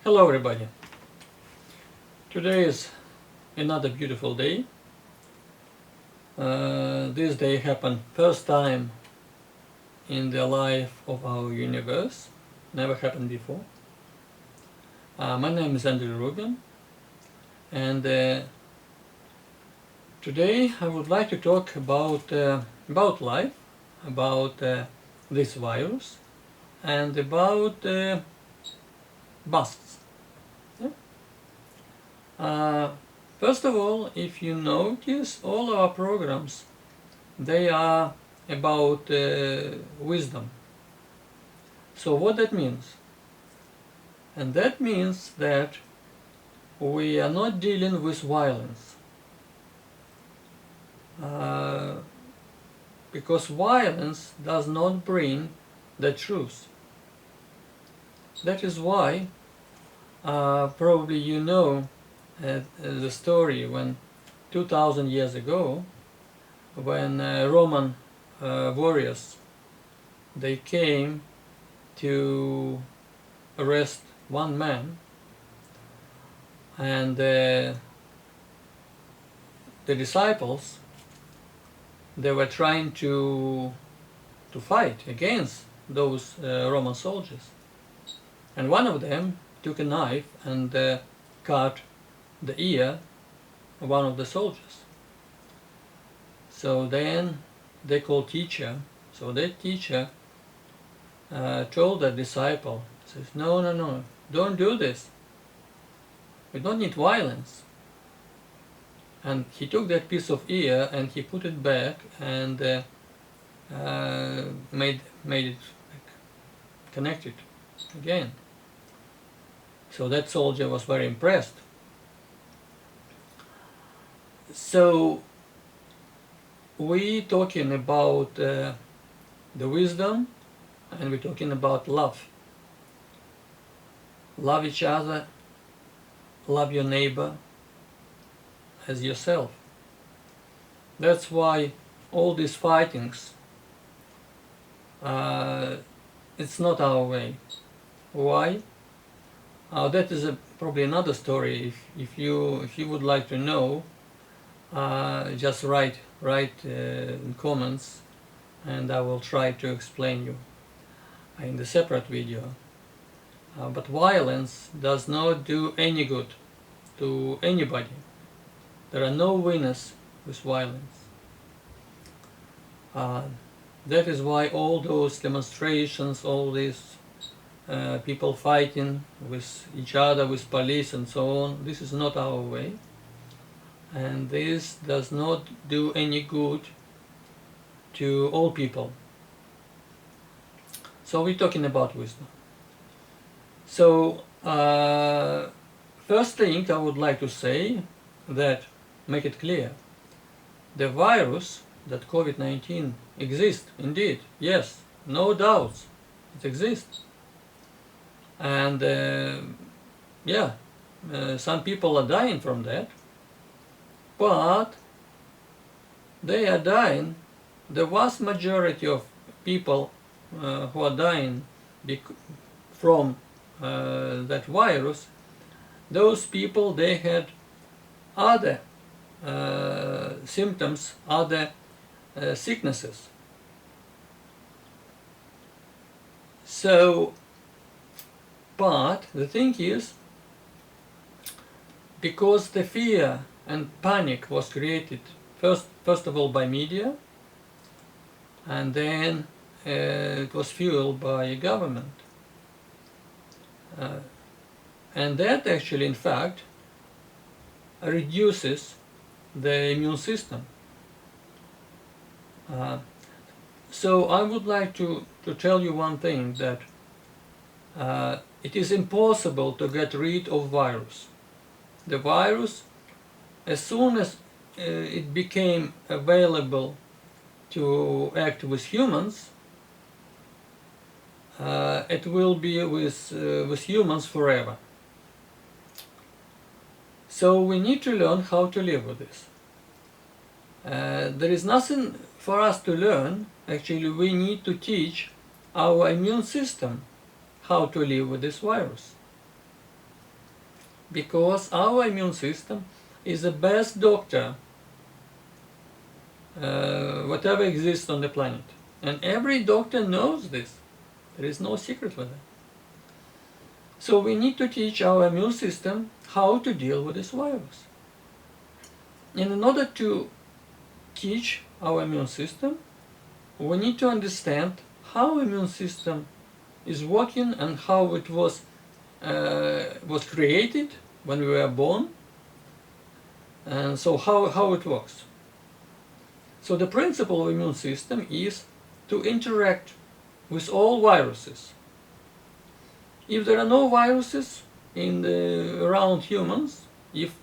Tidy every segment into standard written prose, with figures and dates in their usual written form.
Hello everybody. Today is another beautiful day. This day happened first time in the life of our universe. Never happened before. My name is Andrew Rubin, and today I would like to talk about life, about this virus, and about busts. Yeah? First of all, if you notice, all our programs, they are about wisdom. So what that means? And that means that we are not dealing with violence. Because violence does not bring the truth. That is why probably you know the story when 2000 years ago, when Roman warriors, they came to arrest one man, and the disciples, they were trying to fight against those Roman soldiers, and one of them took a knife and cut the ear of one of the soldiers. So then they called teacher. So that teacher told the disciple, says, no, don't do this. We don't need violence. And he took that piece of ear and he put it back and made it connected again. So that soldier was very impressed. So we talking about the wisdom, and we're talking about love. Love each other, love your neighbor as yourself. That's why all these fightings, it's not our way. Why? That is probably another story. If you would like to know, just write in comments, and I will try to explain you in the separate video. But violence does not do any good to anybody. There are no winners with violence. That is why all those demonstrations, all these people fighting with each other, with police and so on, this is not our way. And this does not do any good to all people. So we're talking about wisdom. So first thing I would like to say, that make it clear, the virus, that COVID-19 exists indeed, yes, no doubts, it exists. And some people are dying from that, but they are dying, the vast majority of people who are dying from that virus, those people, they had other symptoms, other sicknesses. So, but the thing is, because the fear and panic was created first of all by media, and then it was fueled by government. And that actually, in fact, reduces the immune system. So I would like to tell you one thing, that it is impossible to get rid of virus. The virus, as soon as it became available to act with humans, it will be with humans forever. So we need to learn how to live with this. There is nothing for us to learn. Actually, we need to teach our immune system how to live with this virus. Because our immune system is the best doctor whatever exists on the planet. And every doctor knows this. There is no secret with it. So we need to teach our immune system how to deal with this virus. And in order to teach our immune system, we need to understand how immune system is working and how it was created when we were born, and so how it works. So the principle of immune system is to interact with all viruses. If there are no viruses around humans, if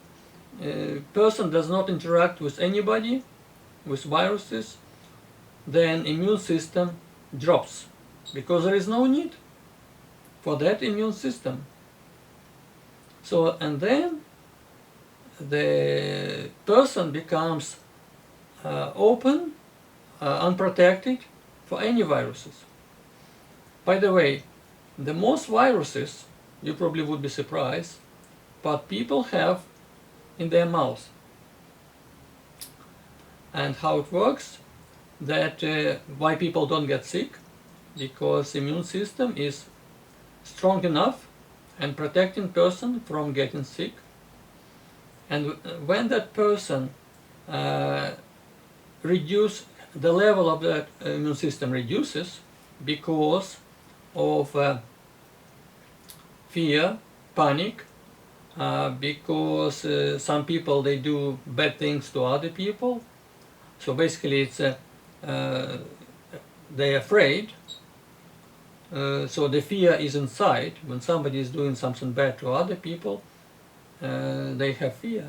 a person does not interact with anybody, with viruses, then immune system drops, because there is no need for that immune system. So, and then the person becomes open, unprotected for any viruses. By the way, the most viruses, you probably would be surprised, but people have in their mouth. And how it works, that why people don't get sick, because immune system is strong enough and protecting person from getting sick. And when that person reduce the level of that immune system reduces because of fear, panic, because some people, they do bad things to other people. So basically it's they're afraid. So the fear is inside. When somebody is doing something bad to other people, they have fear.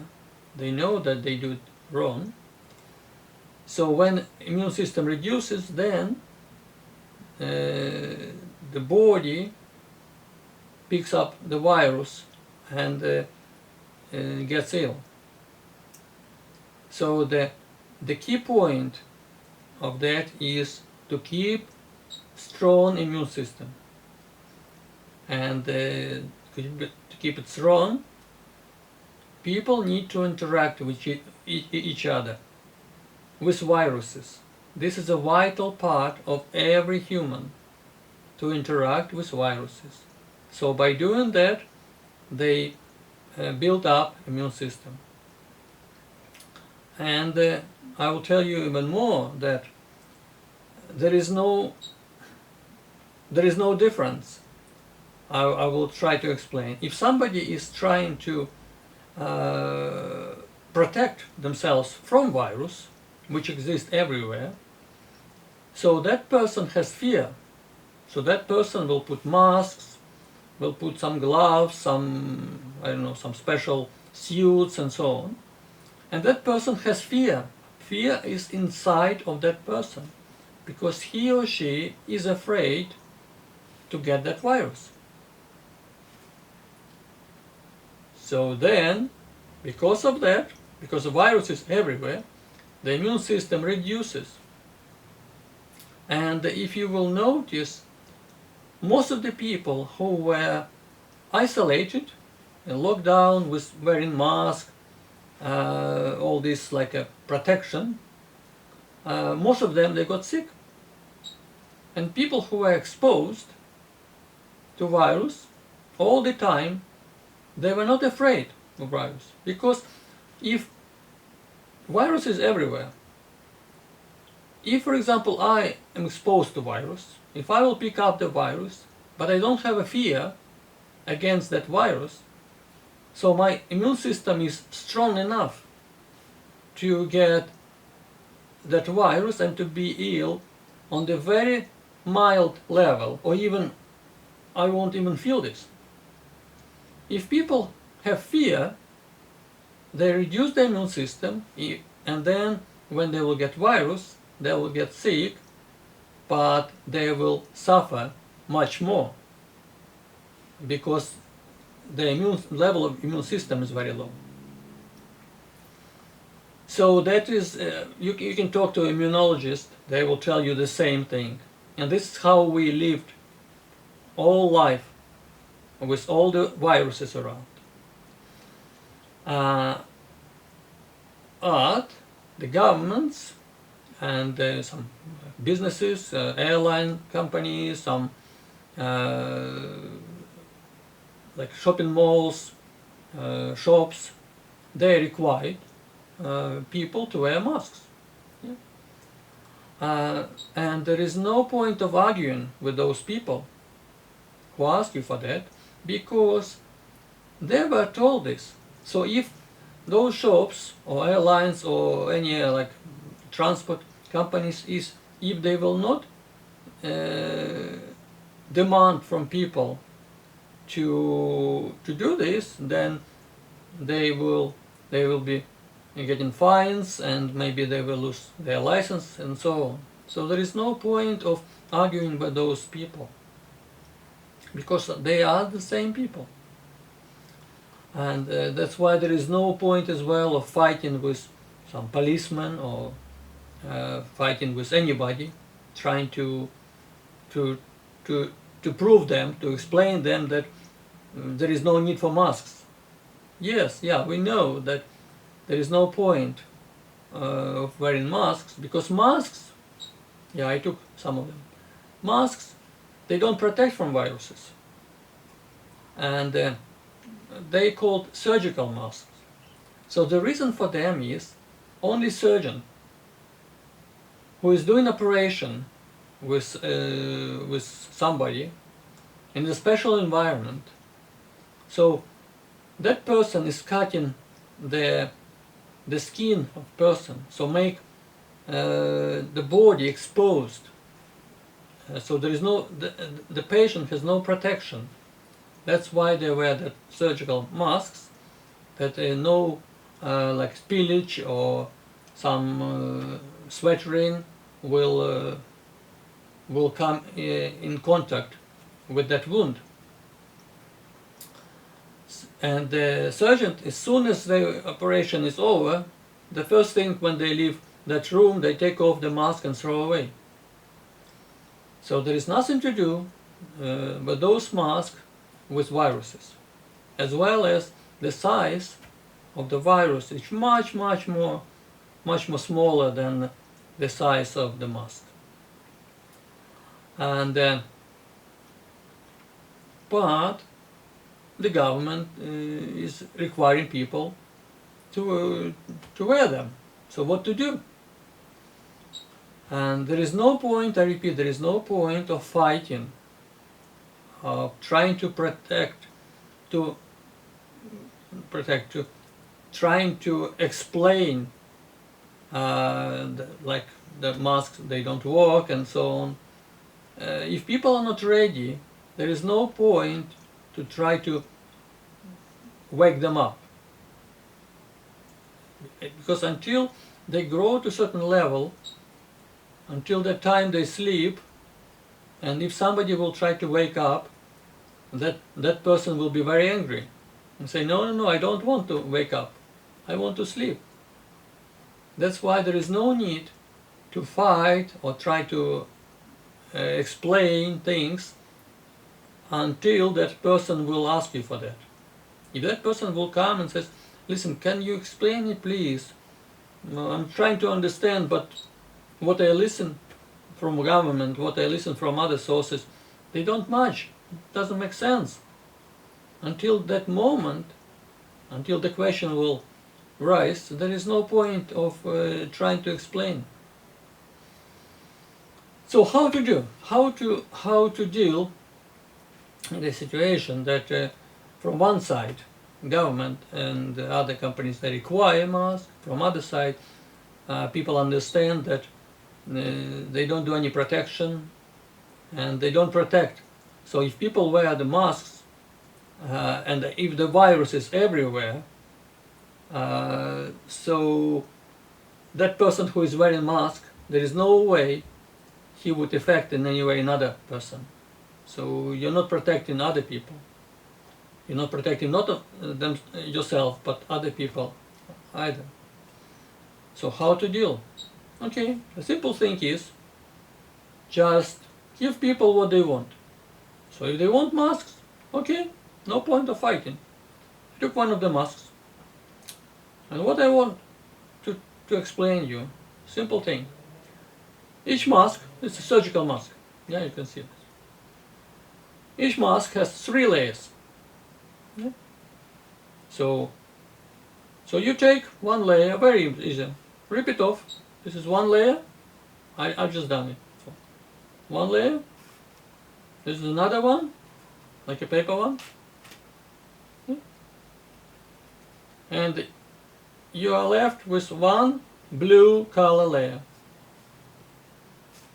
They know that they do it wrong. So when immune system reduces, then the body picks up the virus and gets ill. So the key point of that is to keep strong immune system. And to keep it strong, people need to interact with each other, with viruses. This is a vital part of every human, to interact with viruses. So by doing that, they build up immune system. And I will tell you even more, that there is no difference. I will try to explain. If somebody is trying to protect themselves from virus, which exists everywhere, so that person has fear. So that person will put masks, will put some gloves, some, I don't know, some special suits and so on. And that person has fear. Fear is inside of that person, because he or she is afraid to get that virus. So then, because of that, because the virus is everywhere, the immune system reduces. And if you will notice, most of the people who were isolated and locked down with wearing masks, all this like a protection, most of them, they got sick. And people who were exposed to virus all the time, they were not afraid of virus. Because if virus is everywhere, if, for example, I am exposed to virus, if I will pick up the virus, but I don't have a fear against that virus, so my immune system is strong enough to get that virus and to be ill on the very mild level, or even I won't even feel this. If people have fear, they reduce the immune system, and then when they will get virus, they will get sick, but they will suffer much more, because the level of immune system is very low. So that is, you can talk to immunologists, they will tell you the same thing. And this is how we lived all life, with all the viruses around. But the governments and some businesses, airline companies, some like shopping malls, shops, they require people to wear masks. Yeah. And there is no point of arguing with those people who ask you for that, because they were told this. So if those shops or airlines or any like transport companies, if they will not demand from people to do this, then they will be getting fines, and maybe they will lose their license and so on. So there is no point of arguing with those people, because they are the same people. And that's why there is no point as well of fighting with some policemen or fighting with anybody, trying to prove them, to explain them that there is no need for masks. Yes, yeah, we know that there is no point of wearing masks, because masks, yeah, I took some of them. Masks, they don't protect from viruses. And they called surgical masks. So the reason for them is only surgeon who is doing operation with somebody in a special environment. So that person is cutting the skin of person, so make the body exposed. So there is no, the patient has no protection. That's why they wear the surgical masks, that no like spillage or some sweating will come in contact with that wound. And the surgeon, as soon as the operation is over, the first thing when they leave that room, they take off the mask and throw away. So there is nothing to do with those masks with viruses, as well as the size of the virus is much more smaller than the size of the mask. And but the government is requiring people to wear them. So what to do? And there is no point, I repeat, there is no point of fighting, of trying to trying to explain like the masks, they don't work and so on. If people are not ready, there is no point to try to wake them up. Because until they grow to a certain level, until the time they sleep, and if somebody will try to wake up, that person will be very angry and say, no, I don't want to wake up. I want to sleep. That's why there is no need to fight or try to explain things until that person will ask you for that. If that person will come and says, listen, can you explain it please? I'm trying to understand, but what I listen from government, what I listen from other sources, they don't match. It doesn't make sense. Until that moment, until the question will rise, there is no point of trying to explain. So how to do? How to deal in the situation that from one side, government and other companies, they require masks. From other side, people understand that they don't do any protection, and they don't protect. So if people wear the masks, and if the virus is everywhere, so that person who is wearing mask, there is no way he would affect in any way another person. So you're not protecting other people. You're not protecting not them, yourself, but other people either. So how to deal? Okay, the simple thing is just give people what they want. So if they want masks, okay, no point of fighting. I took one of the masks. And what I want to explain you, simple thing. Each mask is a surgical mask. Yeah, you can see this. Each mask has 3 layers. Yeah? So you take one layer, very easy. Rip it off. This is one layer. I've just done it. So, one layer. This is another one, like a paper one. Yeah? And you are left with one blue color layer.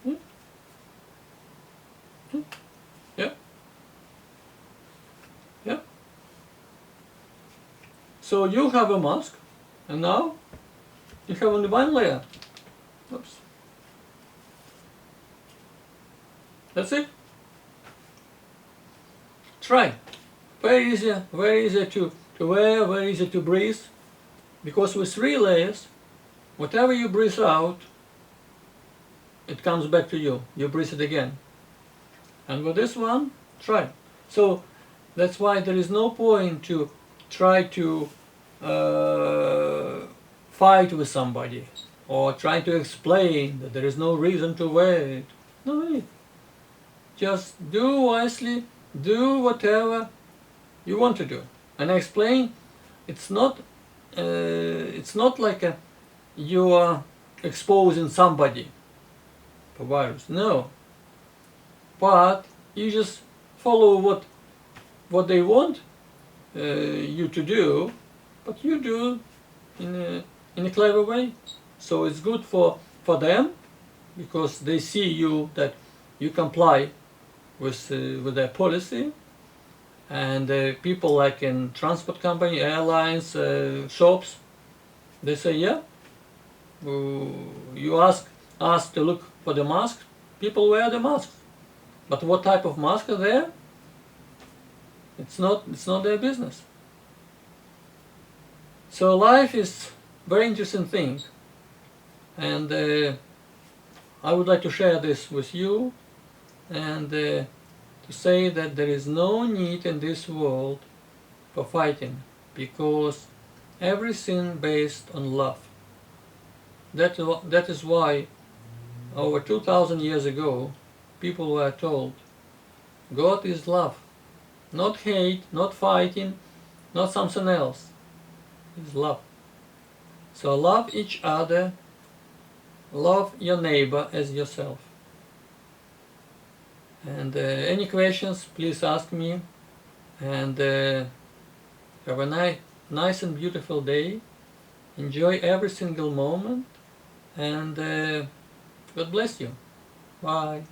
Yeah? Yeah? Yeah? So you have a mask, and now you have only one layer. Oops. That's it. Try. Very easy to wear, very easy to breathe. Because with 3 layers, whatever you breathe out, it comes back to you. You breathe it again. And with this one, try. So that's why there is no point to try to fight with somebody or try to explain that there is no reason to wait. No need. Just do wisely, do whatever you want to do. And I explain, it's not like you are exposing somebody for virus. No. But you just follow what they want you to do, but you do in a clever way. So it's good for them because they see you that you comply with their policy, and people like in transport company, airlines, shops, they say, yeah, you ask us to look for the mask, people wear the masks, but what type of mask are there? It's not their business. So life is very interesting thing, and I would like to share this with you, and to say that there is no need in this world for fighting, because everything based on love. That is why over 2000 years ago people were told God is love, not hate, not fighting, not something else. It's love. So love each other, love your neighbor as yourself. And any questions, please ask me. And have a nice and beautiful day. Enjoy every single moment. And God bless you. Bye.